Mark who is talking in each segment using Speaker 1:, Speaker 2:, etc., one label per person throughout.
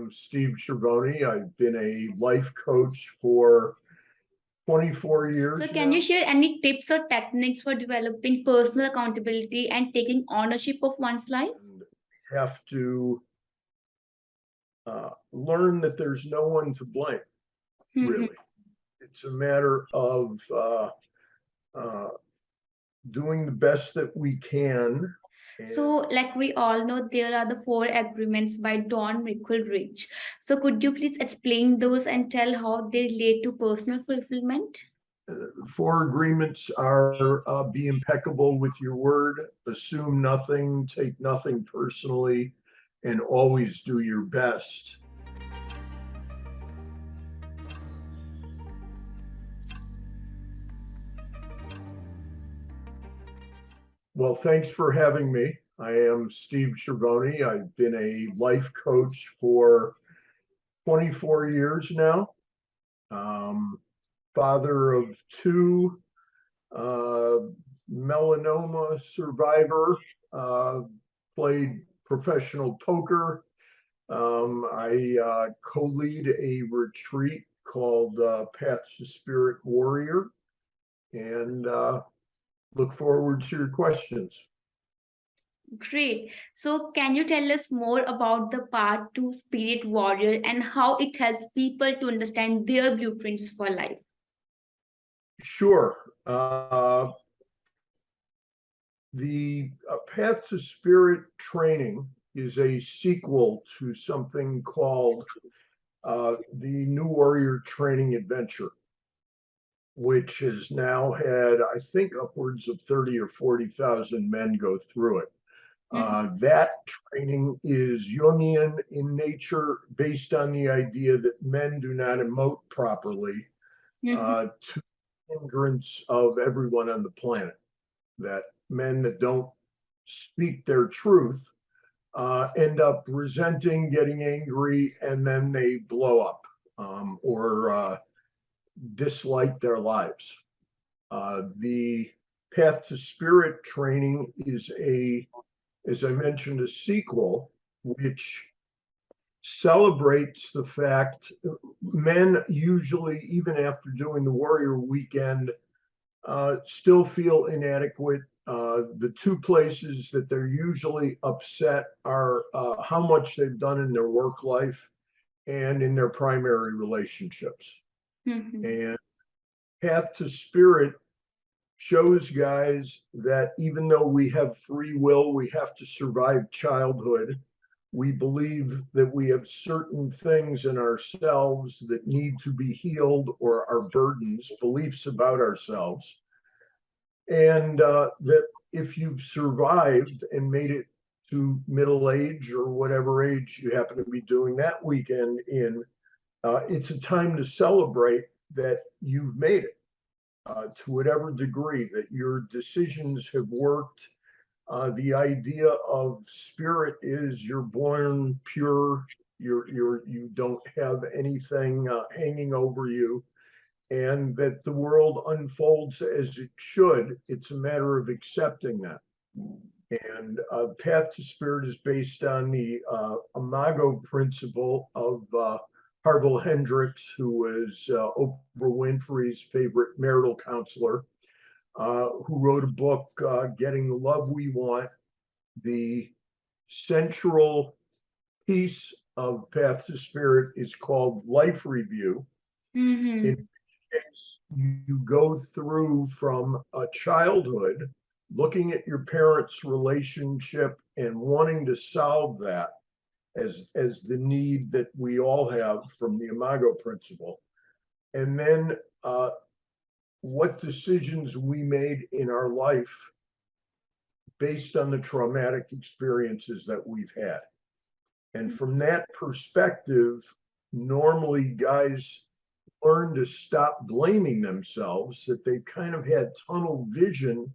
Speaker 1: am Steve Chrevony. I've been a life coach for 24 years
Speaker 2: So, can you
Speaker 1: now.
Speaker 2: share any tips or techniques for developing personal accountability and taking ownership of one's life?
Speaker 1: And have to learn that there's no one to blame, really. It's a matter of doing the best that we can.
Speaker 2: So, like we all know, there are the four agreements by Don Rich. So, could you please explain those and tell how they relate to personal fulfillment?
Speaker 1: Four agreements are be impeccable with your word, assume nothing, take nothing personally, and always do your best. Well, thanks for having me. I am Steve Chrevony. I've been a life coach for 24 years now. Father of two, melanoma survivor, played professional poker. I co-lead a retreat called Path to Spirit Warrior, and look forward to your questions.
Speaker 2: Great. So, can you tell us more about the Path to Spirit Warrior and how it helps people to understand their blueprints for life?
Speaker 1: Sure. The Path to Spirit training is a sequel to something called the New Warrior Training Adventure, which has now had, I think, upwards of 30 or 40,000 men go through it. That training is Jungian in nature, based on the idea that men do not emote properly to the hindrance of everyone on the planet. That men that don't speak their truth end up resenting, getting angry, and then they blow up or dislike their lives. The Path to Spirit training is as I mentioned, a sequel which celebrates the fact men usually, even after doing the Warrior Weekend, still feel inadequate. The two places that they're usually upset are how much they've done in their work life and in their primary relationships. And Path to Spirit shows guys that even though we have free will, we have to survive childhood. We believe that we have certain things in ourselves that need to be healed, or our burdens, beliefs about ourselves. And that if you've survived and made it to middle age or whatever age you happen to be doing that weekend in, it's a time to celebrate that you've made it. To whatever degree that your decisions have worked. The idea of spirit is you're born pure, you don't have anything hanging over you, and that the world unfolds as it should. It's a matter of accepting that. And Path to Spirit is based on the Imago principle of Harville Hendricks, who was Oprah Winfrey's favorite marital counselor, who wrote a book, Getting the Love We Want. The central piece of Path to Spirit is called Life Review. In which case, you go through from a childhood, looking at your parents' relationship and wanting to solve that as the need that we all have from the Imago principle. And then what decisions we made in our life based on the traumatic experiences that we've had. And from that perspective, normally guys learn to stop blaming themselves, that they kind of had tunnel vision,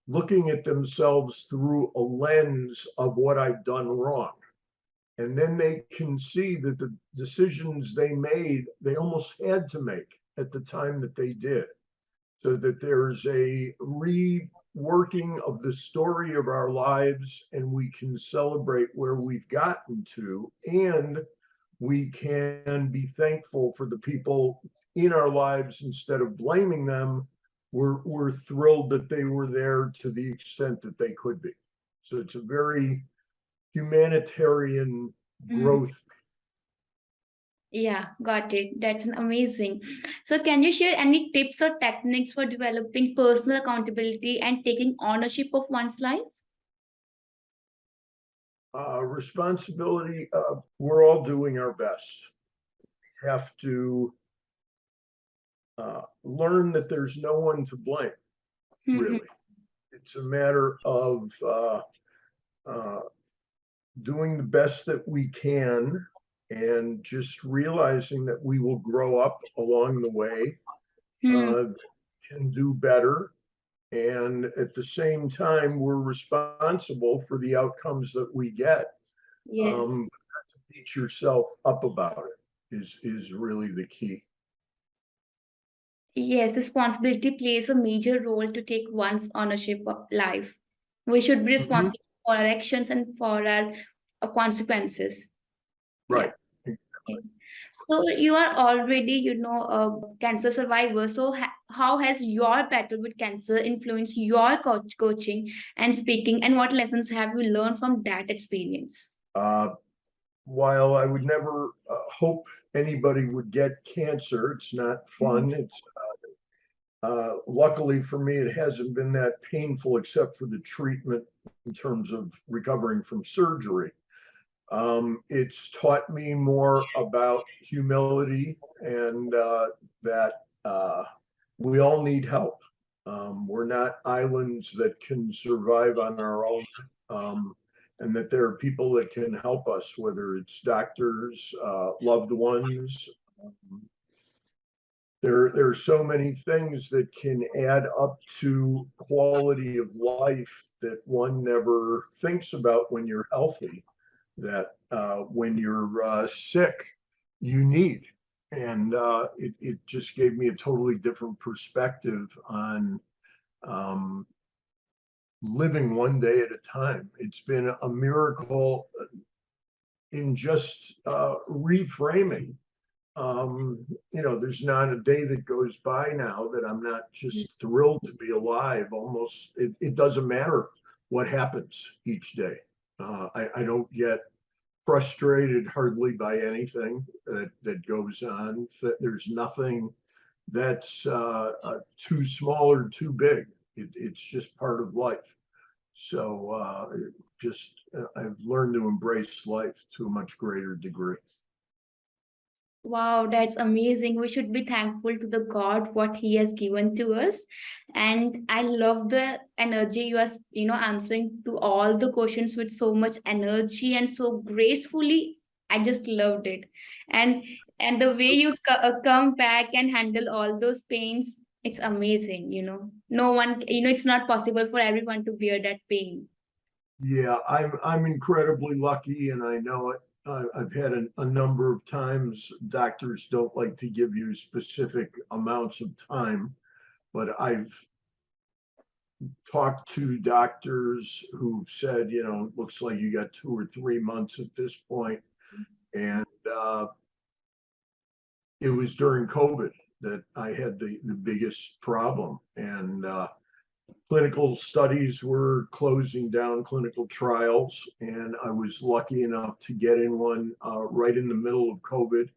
Speaker 1: looking at themselves through a lens of what I've done wrong. And then they can see that the decisions they made, they almost had to make at the time that they did. So that there's a reworking of the story of our lives, and we can celebrate where we've gotten to, and we can be thankful for the people in our lives instead of blaming them. We're thrilled that they were there to the extent that they could be. So it's a very humanitarian
Speaker 2: Mhm.
Speaker 1: growth.
Speaker 2: Yeah, got it. That's an amazing. So, can you share any tips or techniques for developing personal accountability and taking ownership of one's life?
Speaker 1: Responsibility, we're all doing our best. Have to learn that there's no one to blame,
Speaker 2: Mhm.
Speaker 1: really. It's a matter of uh, doing the best that we can and just realizing that we will grow up along the way,
Speaker 2: Hmm.
Speaker 1: uh, can do better. And at the same time, we're responsible for the outcomes that we get.
Speaker 2: Yes.
Speaker 1: Not to beat yourself up about it is really the key.
Speaker 2: Yes, responsibility plays a major role to take one's ownership of life. We should be
Speaker 1: Mhm.
Speaker 2: responsible for our actions and for our consequences. Yeah.
Speaker 1: Right.
Speaker 2: Okay. So you are already, a cancer survivor. So how has your battle with cancer influenced your coaching and speaking, and what lessons have you learned from that experience?
Speaker 1: Uh, while I would never hope anybody would get cancer, it's not
Speaker 2: Mhm.
Speaker 1: fun. It's luckily for me, it hasn't been that painful except for the treatment in terms of recovering from surgery. It's taught me more about humility and that we all need help. We're not islands that can survive on our own, and that there are people that can help us, whether it's doctors, loved ones. There are so many things that can add up to quality of life that one never thinks about when you're healthy, that when you're sick, you need. And it just gave me a totally different perspective on um, living one day at a time. It's been a miracle in just reframing. There's not a day that goes by now that I'm not just thrilled to be alive. Almost, it doesn't matter what happens each day. I don't get frustrated hardly by anything that goes on. There's nothing that's too small or too big. It's just part of life. So I've learned to embrace life to a much greater degree.
Speaker 2: Wow, that's amazing. We should be thankful to the God what He has given to us. And I love the energy you are, answering to all the questions with so much energy and so gracefully. I just loved it. And and the way you come back and handle all those pains, it's amazing. No one, it's not possible for everyone to bear that pain.
Speaker 1: Yeah, I'm incredibly lucky, and I know it. I've had a number of times. Doctors don't like to give you specific amounts of time, but I've talked to doctors who've said, looks like you got 2 or 3 months at this point, and it was during COVID that I had the biggest problem, and clinical studies were closing down, clinical trials, and I was lucky enough to get in one right in the middle of COVID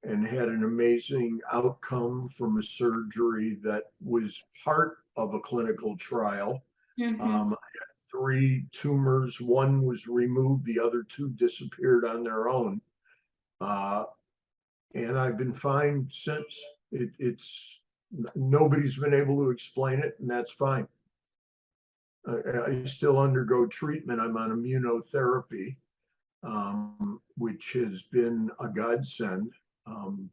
Speaker 1: and had an amazing outcome from a surgery that was part of a clinical trial.
Speaker 2: Mm-hmm.
Speaker 1: I had 3 tumors. One was removed, the other 2 disappeared on their own. Uh, and I've been fine since. It's nobody's been able to explain it, and that's fine. I still undergo treatment. I'm on immunotherapy, which has been a godsend.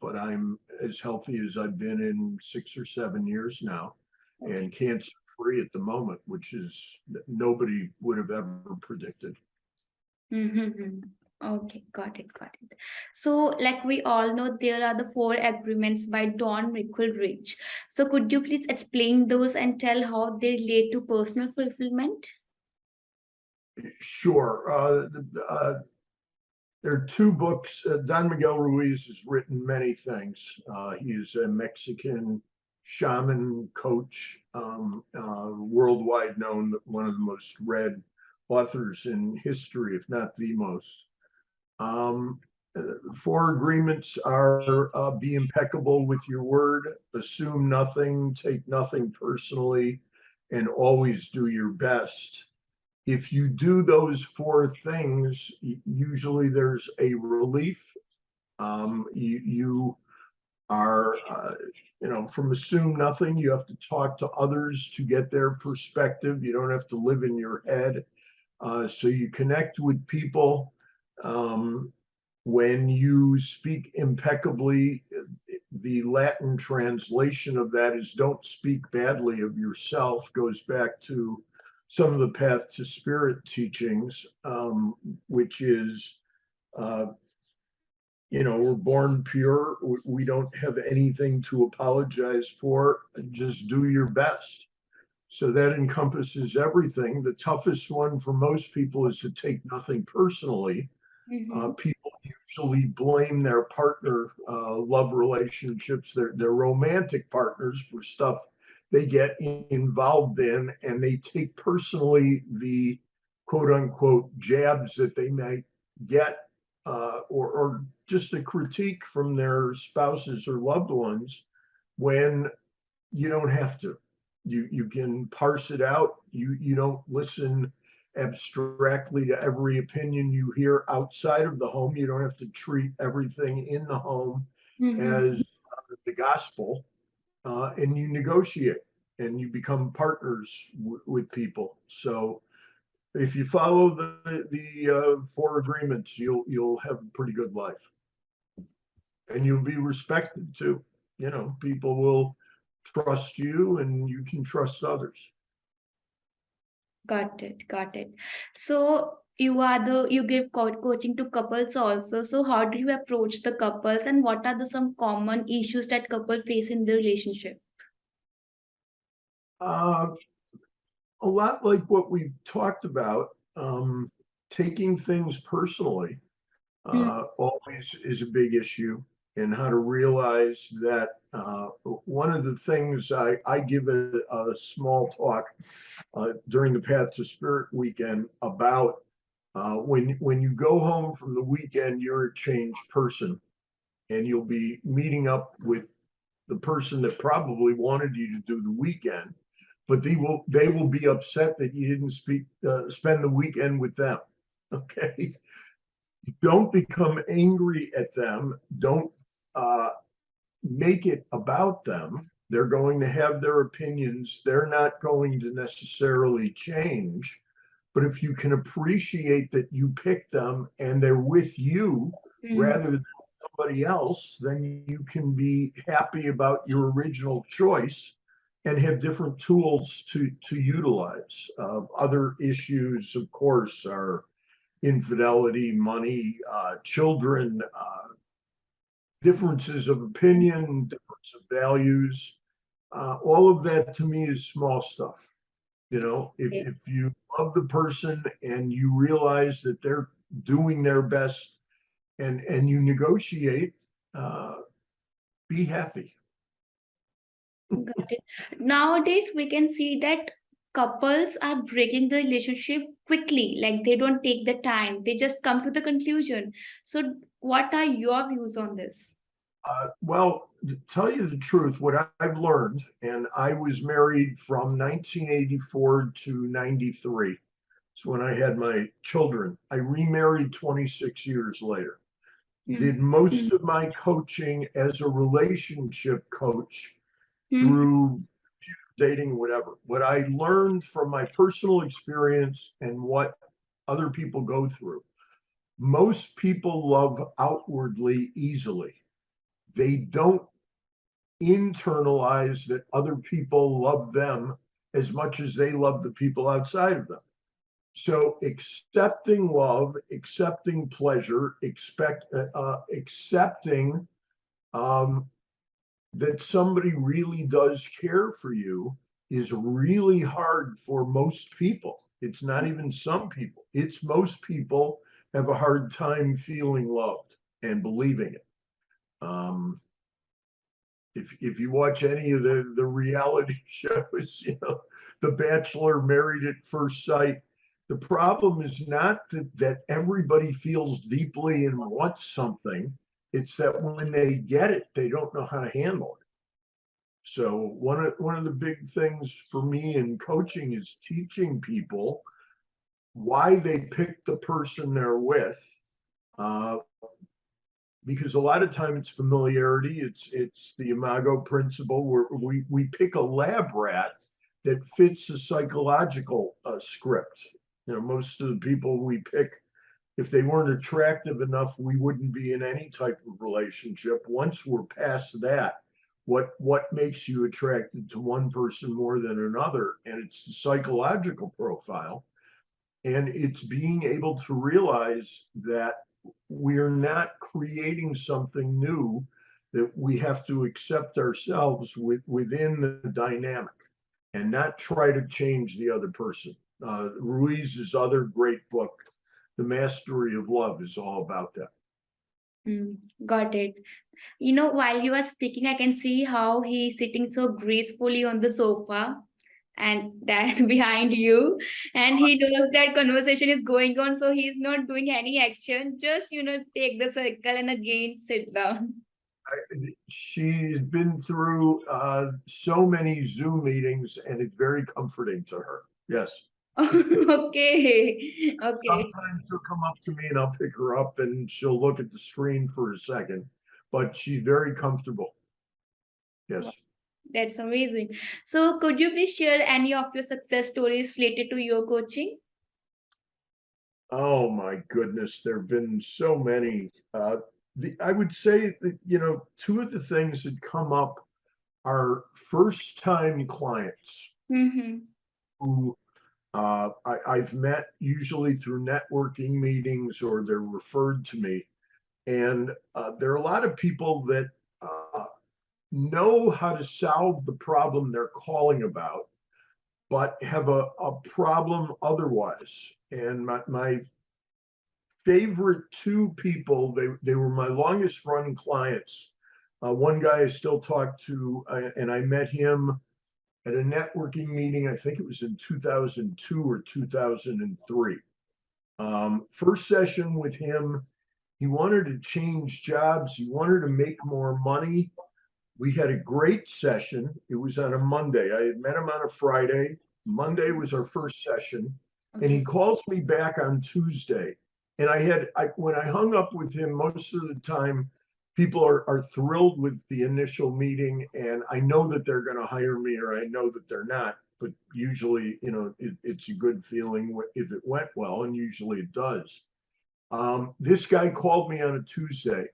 Speaker 1: But I'm as healthy as I've been in 6 or 7 years now,
Speaker 2: Okay.
Speaker 1: and cancer free at the moment, which is nobody would have ever predicted.
Speaker 2: Mm-hmm. Okay, got it. So, like we all know, there are the four agreements by Don Rich. So, could you please explain those and tell how they relate to personal fulfillment?
Speaker 1: Sure. There are two books. Don Miguel Ruiz has written many things. He is a Mexican shaman coach, worldwide known, one of the most read authors in history, if not the most. Um, Four agreements are be impeccable with your word, assume nothing, take nothing personally, and always do your best. If you do those four things, usually there's a relief. You are, from assume nothing, you have to talk to others to get their perspective. You don't have to live in your head. So you connect with people. When you speak impeccably, the Latin translation of that is don't speak badly of yourself, goes back to some of the Path to Spirit teachings, which is, we're born pure. We don't have anything to apologize for. Just do your best. So that encompasses everything. The toughest one for most people is to take nothing personally. People usually blame their partner, love relationships, their romantic partners for stuff they get involved in, and they take personally the quote unquote jabs that they might get, or just a critique from their spouses or loved ones, when you don't have to. You can parse it out. You don't listen abstractly to every opinion you hear outside of the home. You don't have to treat everything in the home as the gospel, and you negotiate and you become partners with people. So if you follow the four agreements, you'll have a pretty good life, and you'll be respected too. People will trust you, and you can trust others.
Speaker 2: Got it, got it. So you give coaching to couples also. So how do you approach the couples, and what are the some common issues that couple face in the relationship?
Speaker 1: Uh, a lot like what we've talked about, taking things personally always is a big issue, and how to realize that. One of the things I give a small talk during the Path to Spirit weekend about, when you go home from the weekend, you're a changed person, and you'll be meeting up with the person that probably wanted you to do the weekend, but they will be upset that you didn't spend the weekend with them. Okay, don't become angry at them. Don't make it about them. They're going to have their opinions. They're not going to necessarily change. But if you can appreciate that you picked them and they're with you rather than somebody else, then you can be happy about your original choice and have different tools to utilize. Other issues, of course, are infidelity, money, children, differences of opinion, difference of values. All of that to me is small stuff. If you love the person and you realize that they're doing their best, and you negotiate, be happy.
Speaker 2: Got it. Nowadays, we can see that couples are breaking the relationship quickly. Like they don't take the time. They just come to the conclusion. So, what are your views on this?
Speaker 1: Well, to tell you the truth, what I've learned, and I was married from 1984 to 93. So when I had my children, I remarried 26 years later. Did most of my coaching as a relationship coach through dating, whatever. What I learned from my personal experience and what other people go through, most people love outwardly easily. They don't internalize that other people love them as much as they love the people outside of them. So accepting love, accepting pleasure, accepting that somebody really does care for you is really hard for most people. It's not even some people, it's most people. have a hard time feeling loved and believing it. If you watch any of the reality shows, The Bachelor, Married at First Sight, the problem is not that everybody feels deeply and wants something. It's that when they get it, they don't know how to handle it. So one of the big things for me in coaching is teaching people why they pick the person they're with. Because a lot of time it's familiarity, it's the imago principle, where we pick a lab rat that fits a psychological script. Most of the people we pick, if they weren't attractive enough, we wouldn't be in any type of relationship. Once we're past that, what makes you attracted to one person more than another? And it's the psychological profile. And it's being able to realize that we're not creating something new, that we have to accept ourselves within the dynamic and not try to change the other person. Ruiz's other great book, The Mastery of Love, is all about that.
Speaker 2: Got it. While you are speaking, I can see how he's sitting so gracefully on the sofa and that behind you, and he knows that conversation is going on, so he's not doing any action, just take the circle and again sit down.
Speaker 1: She's been through so many Zoom meetings, and it's very comforting to her. Yes.
Speaker 2: Okay.
Speaker 1: Sometimes she'll come up to me and I'll pick her up and she'll look at the screen for a second, but she's very comfortable. Yes.
Speaker 2: Wow, that's amazing. So could you please share any of your success stories related to your coaching?
Speaker 1: Oh my goodness, there have been so many. I would say that, two of the things that come up are first-time clients who I've met usually through networking meetings, or they're referred to me. And there are a lot of people that know how to solve the problem they're calling about, but have a problem otherwise. And my favorite two people, they were my longest running clients. One guy I still talk to, and I met him at a networking meeting. I think it was in 2002 or 2003. First session with him, he wanted to change jobs. He wanted to make more money. We had a great session. It was on a Monday. I had met him on a Friday. Monday was our first session. And he calls me back on Tuesday. And when I hung up with him, most of the time, people are thrilled with the initial meeting, and I know that they're going to hire me, or I know that they're not. But usually, it's a good feeling if it went well, and usually it does. This guy called me on a Tuesday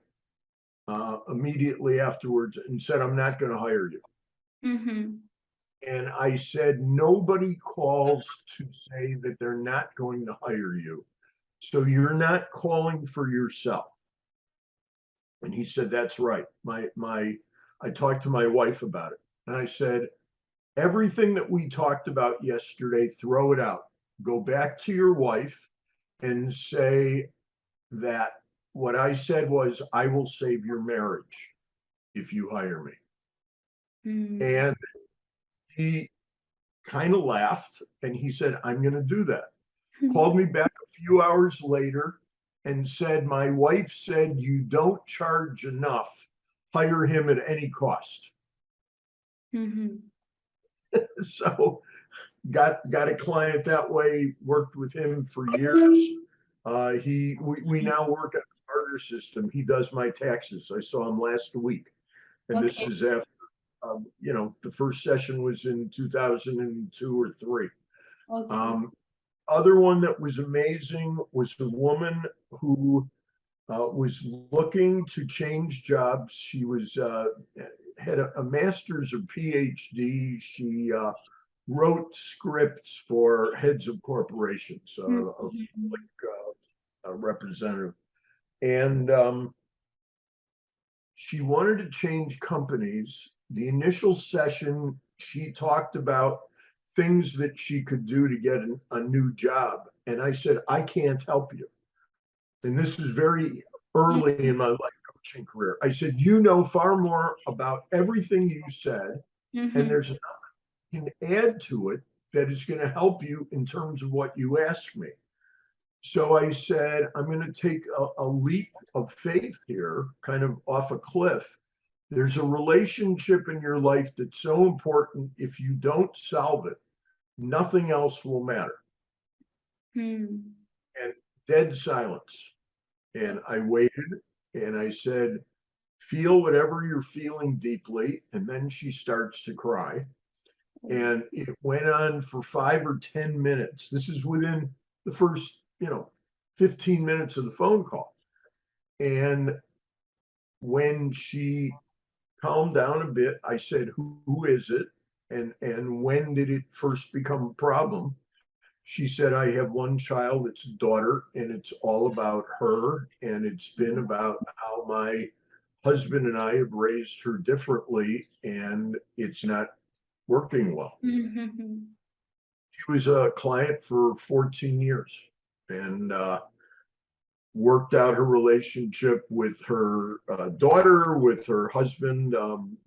Speaker 1: immediately afterwards and said, "I'm not going to hire you." And I said, "Nobody calls to say that they're not going to hire you. So you're not calling for yourself." And he said, "That's right. I talked to my wife about it." And I said, "Everything that we talked about yesterday, throw it out. Go back to your wife and say that what I said was, I will save your marriage if you hire me." And he kind of laughed and he said, "I'm going to do that." Called me back a few hours later and said, "My wife said you don't charge enough. Hire him at any cost." So got a client that way, worked with him for years. We now work on a barter system. He does my taxes. I saw him last week. And this is after, the first session was in 2002 or 3. Other one that was amazing was a woman who was looking to change jobs. She had a master's or PhD. She wrote scripts for heads of corporations, like a representative. And she wanted to change companies. The initial session, she talked about things that she could do to get a new job. And I said, "I can't help you. and this is very early in my life coaching career. I said, you know far more about everything you said, and
Speaker 2: Mm-hmm.
Speaker 1: there's nothing you can add to it that is going to help you in terms of what you ask me. So I said, I'm going to take a leap of faith here, kind of off a cliff. There's a relationship in your life that's so important. If you don't solve it, nothing else will matter.
Speaker 2: Hmm.
Speaker 1: And dead silence. And I waited and I said, feel whatever you're feeling deeply. And then she starts to cry. And it went on for 5 or 10 minutes. This is within the first, 15 minutes of the phone call. And when she calmed down a bit, I said, who is it? And when did it first become a problem? She said, I have one child, it's a daughter, and it's all about her. And it's been about how my husband and I have raised her differently, and it's not working well.
Speaker 2: Mm-hmm.
Speaker 1: She was a client for 14 years and worked out her relationship with her daughter, with her husband,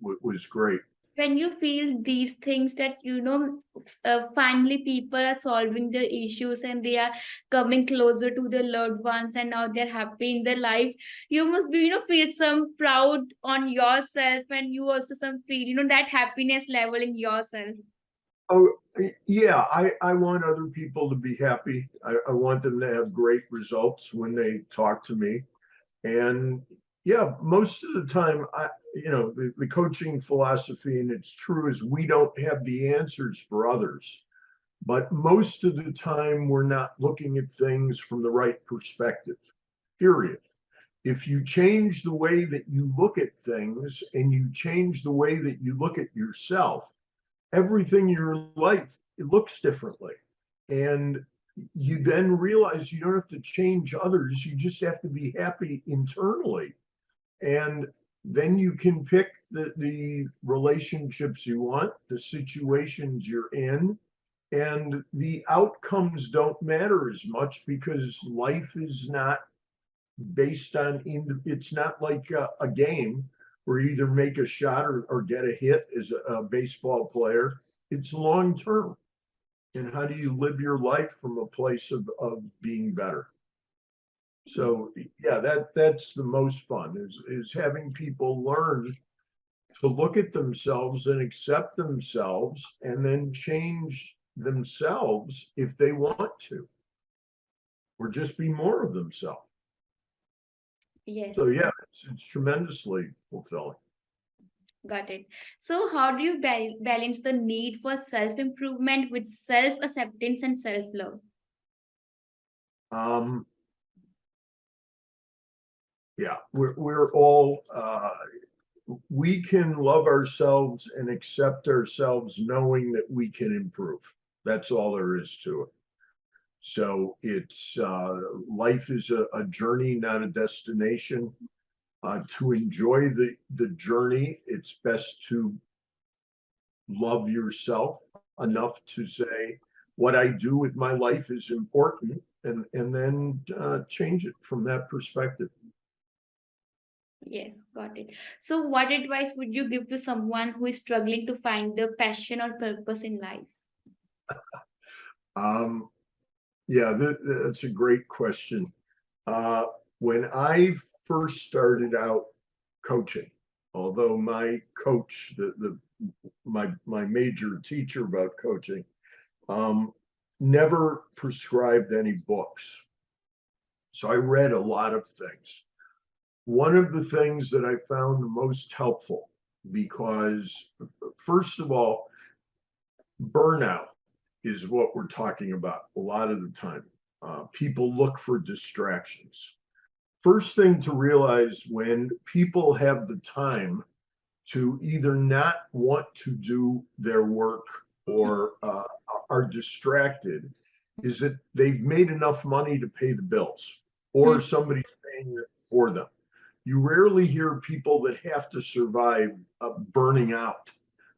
Speaker 1: was great.
Speaker 2: When you feel these things that finally people are solving their issues and they are coming closer to their loved ones and now they're happy in their life, you must be feel some proud on yourself, and you also some feel that happiness level in yourself.
Speaker 1: Oh, yeah, I want other people to be happy. I want them to have great results when they talk to me. And yeah, most of the time, the coaching philosophy, and it's true, is we don't have the answers for others. But most of the time, we're not looking at things from the right perspective, period. If you change the way that you look at things and you change the way that you look at yourself, everything in your life, it looks differently. And you then realize you don't have to change others. You just have to be happy internally. And then you can pick the relationships you want, the situations you're in, and the outcomes don't matter as much because life is not based on, it's not like a game where you either make a shot or get a hit as a baseball player. It's long term. And how do you live your life from a place of being better? So yeah, that's the most fun is having people learn to look at themselves and accept themselves and then change themselves if they want to, or just be more of themselves.
Speaker 2: Yes.
Speaker 1: So yeah, it's tremendously fulfilling.
Speaker 2: Got it. So how do you balance the need for self improvement with self acceptance and self love?
Speaker 1: Um, yeah, we're all we can love ourselves and accept ourselves knowing that we can improve. That's all there is to it. So it's life is a journey, not a destination. To enjoy the journey, it's best to love yourself enough to say what I do with my life is important, and then change it from that perspective.
Speaker 2: Yes, got it. So, what advice would you give to someone who is struggling to find the passion or purpose in life?
Speaker 1: Um, yeah, that's a great question. Uh, when I first started out coaching, although my coach, my major teacher about coaching, um, never prescribed any books. So I read a lot of things. One of the things that I found the most helpful, because first of all, burnout is what we're talking about a lot of the time. People look for distractions. First thing to realize when people have the time to either not want to do their work or are distracted is that they've made enough money to pay the bills or somebody's paying it for them. You rarely hear people that have to survive burning out.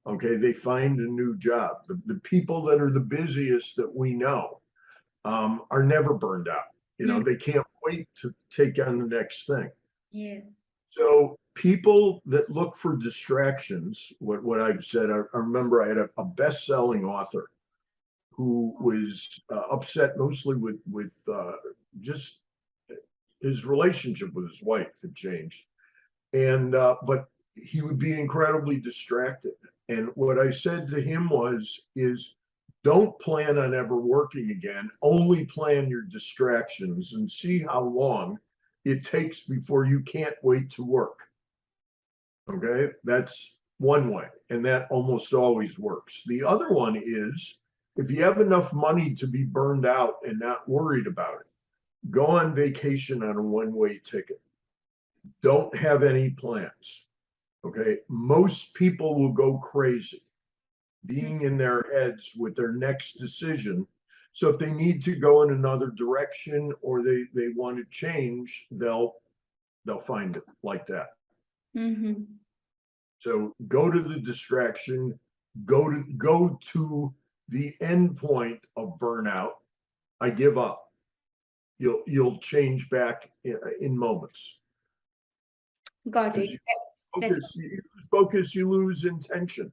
Speaker 1: Okay, they find a new job. The people that are the busiest that we know are never burned out. They can't wait to take on the next thing.
Speaker 2: Yes.
Speaker 1: So people that look for distractions, what I've said, I remember I had a best-selling author who was upset mostly with just his relationship with his wife had changed, and but he would be incredibly distracted. And what I said to him is don't plan on ever working again. Only plan your distractions and see how long it takes before you can't wait to work. Okay, that's one way, and that almost always works. The other one is if you have enough money to be burned out and not worried about it, go on vacation on a one-way ticket. Don't have any plans. Okay, most people will go crazy being in their heads with their next decision. So if they need to go in another direction or they want to change, they'll find it like that.
Speaker 2: Mm-hmm.
Speaker 1: So go to the distraction, go to the end point of burnout. I give up. You'll change back in moments.
Speaker 2: Got
Speaker 1: Because
Speaker 2: it.
Speaker 1: you
Speaker 2: That's
Speaker 1: focus, you lose intention.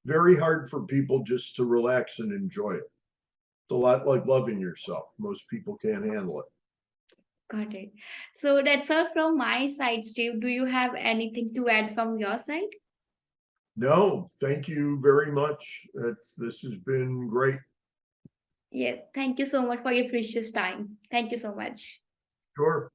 Speaker 1: Very hard for people just to relax and enjoy it. It's a lot like loving yourself. Most people can't handle it.
Speaker 2: got it. So that's all from my side, Steve. Do you have anything to add from your side?
Speaker 1: No, thank you very much. This has been great.
Speaker 2: Yes. Thank you so much for your precious time. Thank you so much.
Speaker 1: Sure.